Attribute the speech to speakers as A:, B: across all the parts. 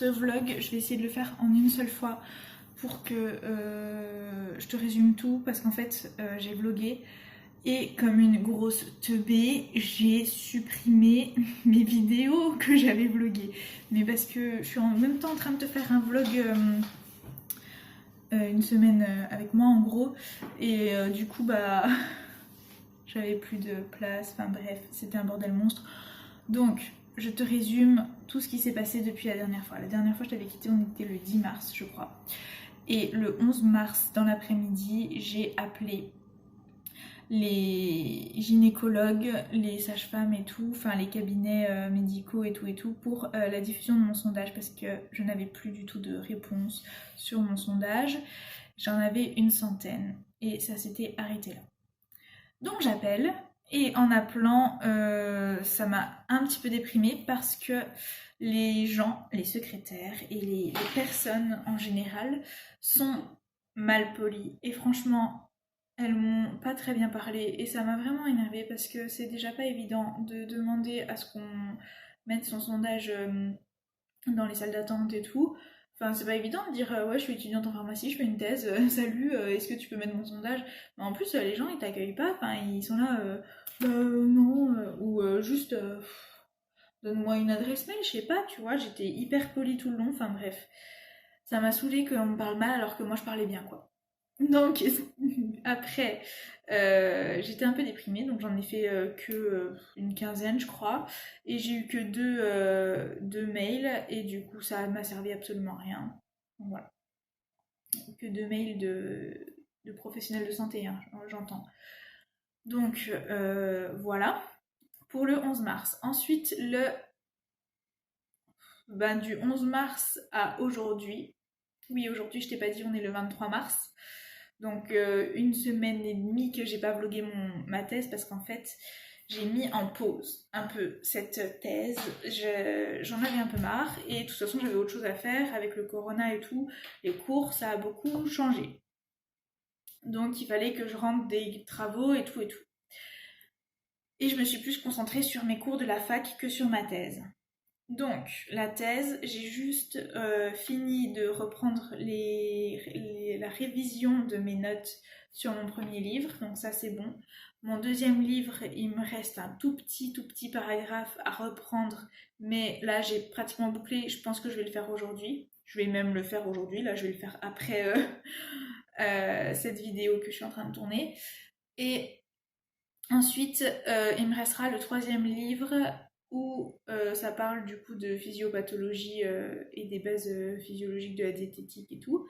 A: ce vlog, je vais essayer de le faire en une seule fois pour que je te résume tout parce qu'en fait j'ai vlogué et comme une grosse teubée, j'ai supprimé mes vidéos que j'avais vloguées. Mais parce que je suis en même temps en train de te faire un vlog une semaine avec moi en gros et du coup bah j'avais plus de place, enfin bref, c'était un bordel monstre. Donc je te résume tout ce qui s'est passé depuis la dernière fois. La dernière fois je t'avais quitté, on était le 10 mars je crois. Et le 11 mars dans l'après-midi, j'ai appelé les gynécologues, les sages-femmes et tout, enfin les cabinets médicaux et tout pour la diffusion de mon sondage parce que je n'avais plus du tout de réponse sur mon sondage. J'en avais une centaine et ça s'était arrêté là. Donc j'appelle et en appelant, ça m'a un petit peu déprimée parce que les gens, les secrétaires et les personnes en général sont mal polies et franchement elles m'ont pas très bien parlé et ça m'a vraiment énervée parce que c'est déjà pas évident de demander à ce qu'on mette son sondage dans les salles d'attente et tout. Enfin, c'est pas évident de dire ouais, je suis étudiante en pharmacie, je fais une thèse, salut, est-ce que tu peux mettre mon sondage? Mais en plus, les gens ils t'accueillent pas, enfin, ils sont là, bah non, ou juste donne-moi une adresse mail, je sais pas, tu vois, j'étais hyper polie tout le long, enfin bref. Ça m'a saoulée qu'on me parle mal alors que moi je parlais bien, quoi. Donc après, j'étais un peu déprimée, donc j'en ai fait que une quinzaine, je crois, et j'ai eu que deux mails, et du coup ça m'a servi absolument à rien. Donc, voilà, que deux mails de professionnels de santé, hein, j'entends. Donc voilà, pour le 11 mars. Ensuite, du 11 mars à aujourd'hui, oui, aujourd'hui, je t'ai pas dit, on est le 23 mars. Donc une semaine et demie que j'ai pas vlogué ma thèse parce qu'en fait j'ai mis en pause un peu cette thèse. J'en avais un peu marre et de toute façon j'avais autre chose à faire avec le corona et tout. Les cours ça a beaucoup changé. Donc il fallait que je rentre des travaux et tout et tout. Et je me suis plus concentrée sur mes cours de la fac que sur ma thèse. Donc, la thèse, j'ai juste fini de reprendre la révision de mes notes sur mon premier livre, donc ça c'est bon. Mon deuxième livre, il me reste un tout petit paragraphe à reprendre, mais là j'ai pratiquement bouclé, je pense que je vais le faire aujourd'hui. Je vais même le faire aujourd'hui, là je vais le faire après cette vidéo que je suis en train de tourner. Et ensuite, il me restera le troisième livre où ça parle du coup de physiopathologie et des bases physiologiques de la diététique et tout.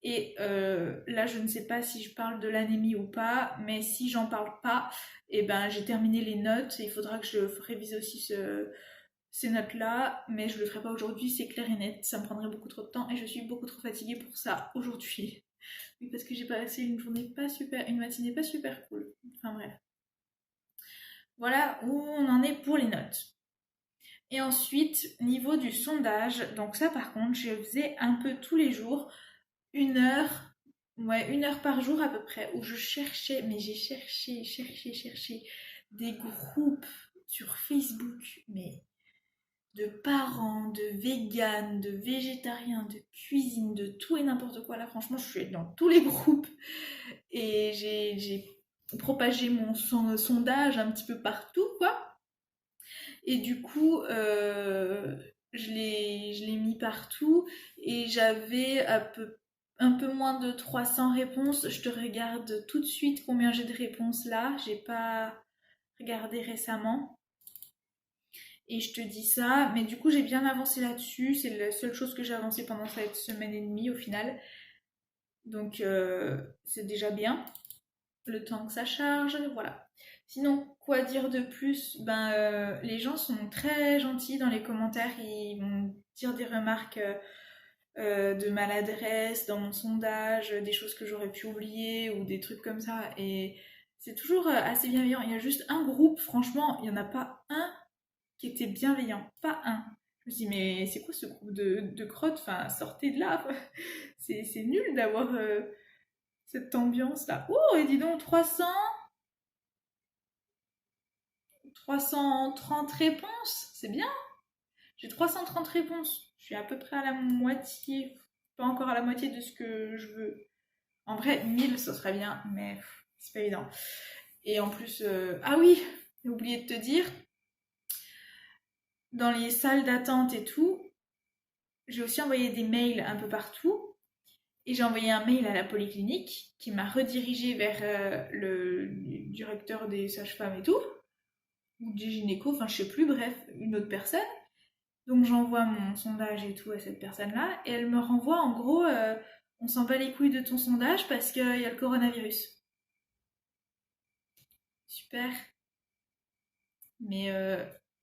A: Et là, je ne sais pas si je parle de l'anémie ou pas, mais si j'en parle pas, et ben j'ai terminé les notes. Et il faudra que je révise aussi ces notes-là, mais je le ferai pas aujourd'hui, c'est clair et net. Ça me prendrait beaucoup trop de temps et je suis beaucoup trop fatiguée pour ça aujourd'hui. Oui, parce que j'ai passé une journée pas super, une matinée pas super cool. Enfin bref. Voilà où on en est pour les notes. Et ensuite, niveau du sondage, donc ça par contre, je faisais un peu tous les jours, une heure, ouais, une heure par jour à peu près, où je cherchais, mais j'ai cherché des groupes sur Facebook, mais de parents, de véganes, de végétariens, de cuisine, de tout et n'importe quoi. Là, franchement, je suis dans tous les groupes et j'ai propagé mon sondage un petit peu partout, quoi. Et du coup, je l'ai mis partout et j'avais un peu moins de 300 réponses. Je te regarde tout de suite combien j'ai de réponses là. J'ai pas regardé récemment. Et je te dis ça, mais du coup j'ai bien avancé là-dessus. C'est la seule chose que j'ai avancé pendant cette semaine et demie au final. Donc c'est déjà bien. Le temps que ça charge, voilà. Sinon, quoi dire de plus? Les gens sont très gentils dans les commentaires, ils vont dire des remarques de maladresse dans mon sondage, des choses que j'aurais pu oublier ou des trucs comme ça. Et c'est toujours assez bienveillant. Il y a juste un groupe, franchement, il n'y en a pas un qui était bienveillant, pas un. Je me suis dit, mais c'est quoi ce groupe de crottes? Enfin, sortez de là. C'est nul d'avoir cette ambiance-là. Oh, et dis donc, 330 réponses, c'est bien. J'ai 330 réponses. Je suis à peu près à la moitié, pas encore à la moitié de ce que je veux. En vrai, 1000, ça serait bien, mais c'est pas évident. Et en plus, ah oui, j'ai oublié de te dire, dans les salles d'attente et tout, j'ai aussi envoyé des mails un peu partout. Et j'ai envoyé un mail à la polyclinique qui m'a redirigée vers le directeur des sages-femmes et tout, ou des gynécos, enfin je sais plus, bref, une autre personne. Donc j'envoie mon sondage et tout à cette personne-là, et elle me renvoie en gros, on s'en bat les couilles de ton sondage parce qu'il y a le coronavirus. Super. Mais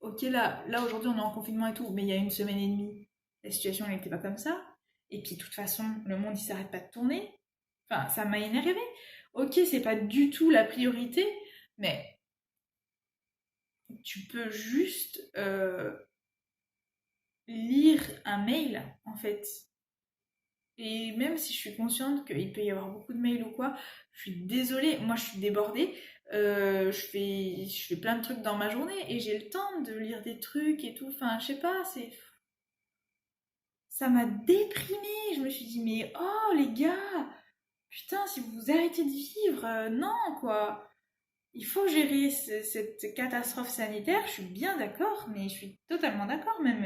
A: ok, là aujourd'hui on est en confinement et tout, mais il y a une semaine et demie, la situation elle n'était pas comme ça. Et puis de toute façon, le monde il s'arrête pas de tourner. Enfin, ça m'a énervée. Ok, c'est pas du tout la priorité, mais tu peux juste lire un mail en fait. Et même si je suis consciente qu'il peut y avoir beaucoup de mails ou quoi, je suis désolée, moi je suis débordée. Je fais plein de trucs dans ma journée et j'ai le temps de lire des trucs et tout. Enfin, je sais pas, ça m'a déprimée. Je me suis dit, mais oh les gars, putain, si vous vous arrêtez de vivre, non quoi. Il faut gérer cette catastrophe sanitaire, je suis bien d'accord, mais je suis totalement d'accord même.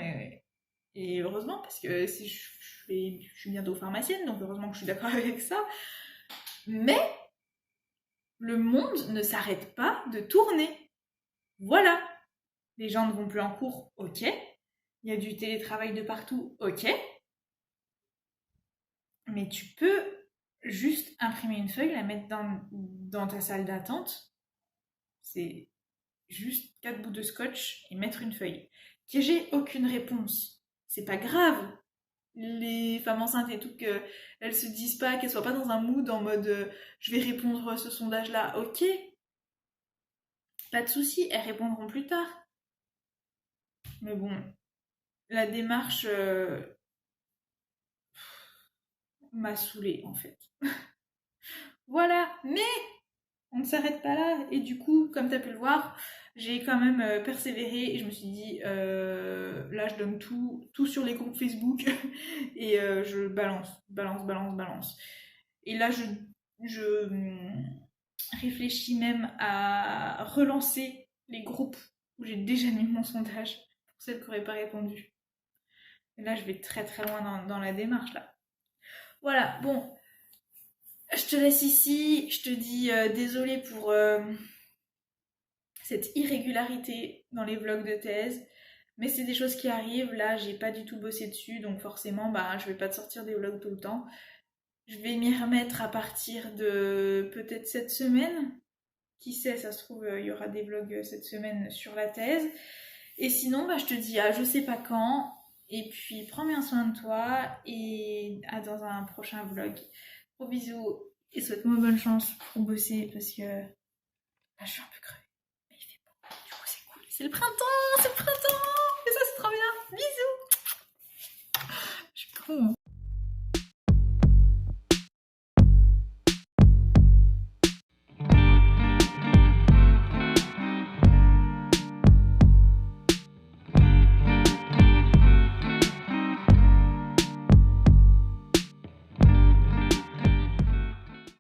A: Et heureusement, parce que si je suis bientôt pharmacienne, donc heureusement que je suis d'accord avec ça. Mais le monde ne s'arrête pas de tourner. Voilà. Les gens ne vont plus en cours, ok. Il y a du télétravail de partout, ok. Mais tu peux juste imprimer une feuille, la mettre dans ta salle d'attente. C'est juste 4 bouts de scotch et mettre une feuille. Que j'ai aucune réponse, c'est pas grave. Les femmes enceintes et tout, qu'elles se disent pas, qu'elles soient pas dans un mood en mode je vais répondre à ce sondage là, ok, pas de souci, elles répondront plus tard. Mais bon, la démarche m'a saoulée en fait. Voilà, mais on ne s'arrête pas là. Et du coup, comme tu as pu le voir, j'ai quand même persévéré et je me suis dit, là je donne tout sur les groupes Facebook et je balance. Et là, je réfléchis même à relancer les groupes où j'ai déjà mis mon sondage pour celles qui n'auraient pas répondu. Et là, je vais très très loin dans la démarche là. Voilà, bon, je te laisse ici. Je te dis désolée pour cette irrégularité dans les vlogs de thèse. Mais c'est des choses qui arrivent. Là, j'ai pas du tout bossé dessus, donc forcément, bah, je vais pas te sortir des vlogs tout le temps. Je vais m'y remettre à partir de peut-être cette semaine. Qui sait, ça se trouve, il y aura des vlogs cette semaine sur la thèse. Et sinon, bah, je te dis à je sais pas quand. Et puis, prends bien soin de toi et à dans un prochain vlog. Gros bisous et souhaite-moi bonne chance pour bosser parce que là, je suis un peu crevée. Mais il fait beau. Du coup, c'est cool. C'est le printemps! Et ça, c'est trop bien! Bisous! Je suis con.